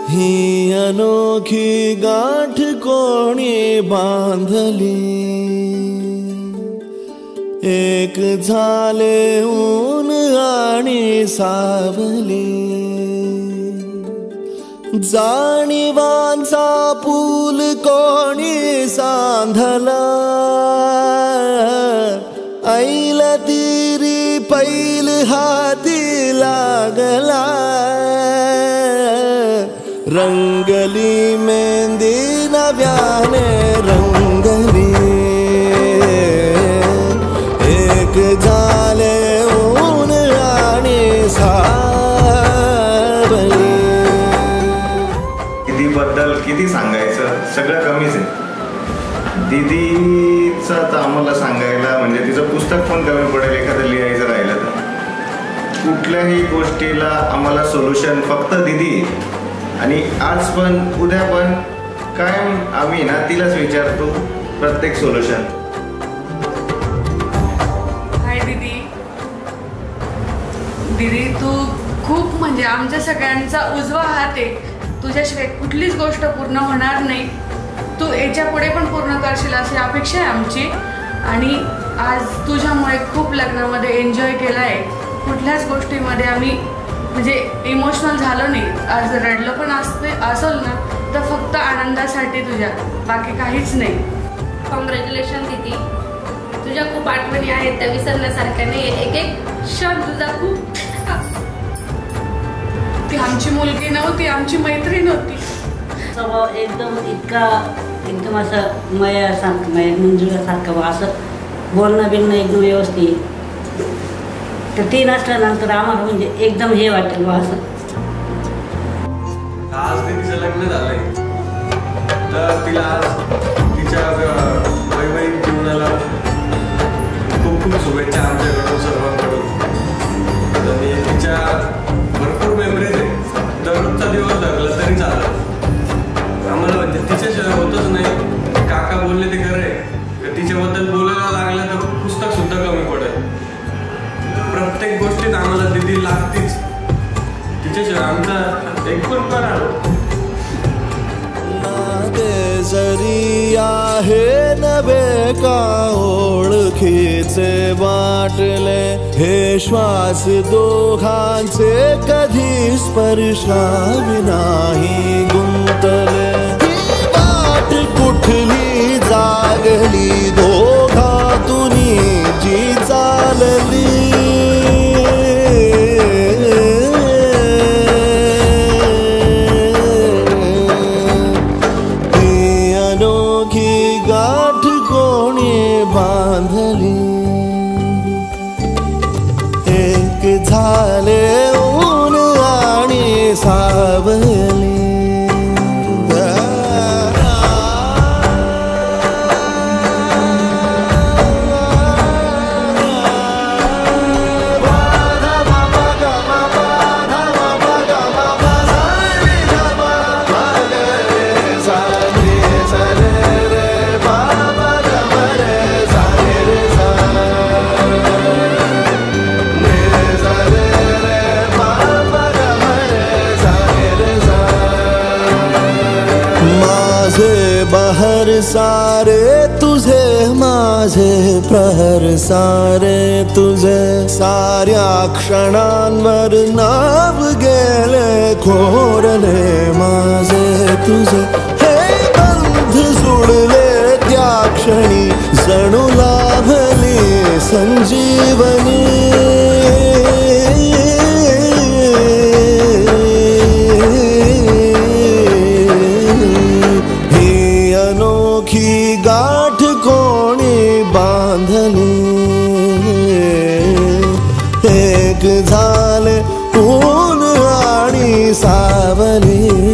ही अनोखी गाठ कोणी बांधली, एक झाले ऊन आणि सावली, जाणीवांचा पूल कोणी सांधला, ऐल तिरी पैल हाती लागला, रंगली मेहंदी नव्याने रंगली, एक झाले ऊन आणि सावली. दीदी बद्दल किती सांगायचं, सगळं कमीच आहे. दीदीचं तर आम्हाला सांगायला म्हणजे तिचं पुस्तक पण कमी पडेल एखादं लिहायचं राहिलं तर. कुठल्याही गोष्टीला आम्हाला सोल्युशन फक्त दीदी. आणि आज पण उद्या पण कायम आम्ही ना तिलाच विचारतो प्रत्येक सोल्युशन. हाय दीदी. दीदी तू खूप म्हणजे आमच्या सगळ्यांचा उजवा हात आहे. तुझ्याशिवाय कुठलीच गोष्ट पूर्ण होणार नाही. तू याच्या पुढे पण पूर्ण करशील अशी अपेक्षा आहे आमची. आणि आज तुझ्यामुळे खूप लग्नामध्ये एन्जॉय केला आहे. कुठल्याच गोष्टीमध्ये आम्ही म्हणजे इमोशनल झालो नाही. आज रडलं पण असेल ना तर फक्त आनंदासाठी तुझ्या, बाकी काहीच नाही. कॉंग्रॅच्युलेशन दीदी. तुझ्या खूप आठवणी आहेत त्या विसरण्यासारख्या नाही. एक एक क्षण तुझा खूप. ती आमची मुलगी नव्हती, आमची मैत्रीण होती. स्वभाव एकदम असं मयासारखं मंजुळासारखं असं बोलणं बिलणं एकदम व्यवस्थित. तर ती नसल्यानंतर आम्हाला म्हणजे एकदम हे वाटेल बा असं. आज तिचं लग्न झालंय तर तिला आज तिच्या वैवाहिक जीवनाला खूप खूप शुभेच्छा आमच्याकडून सर्वांकडून. आणि तिच्या भरपूर मेमरीज आहे. दररोजचा दिवस धरला तरी चालला आम्हाला. म्हणजे तिच्याशिवाय होतच नाही. काका बोलले ते खरं आहे. तिच्याबद्दल बोलायला लागलं तर पुस्तक सुद्धा कमी पडेल. प्रत्येक गोष्टीत आम्हाला दीदी लागतीच. तिच्याशिवाय आमचा एक पण नाते जरी आहे नवे का ओळखीचे वाटले, हे श्वास दोघांचे कधी स्पर्शावी नाही गुंतले. ही वाट कुठली जागली दोघातून जी चालली, गाठ कोणी बांधली, एक झाले ऊन आणि सावली. माझे बहर सारे तुझे, माझे प्रहर सारे तुझे, साऱ्या क्षणांवर नाव गेले खोरले माझे तुझे. हे बंध जुळले त्या क्षणी जणू लाभली संजीवनी. अनोखी गाठ कोणी बांधली, एक झाले ऊन आणि सावली.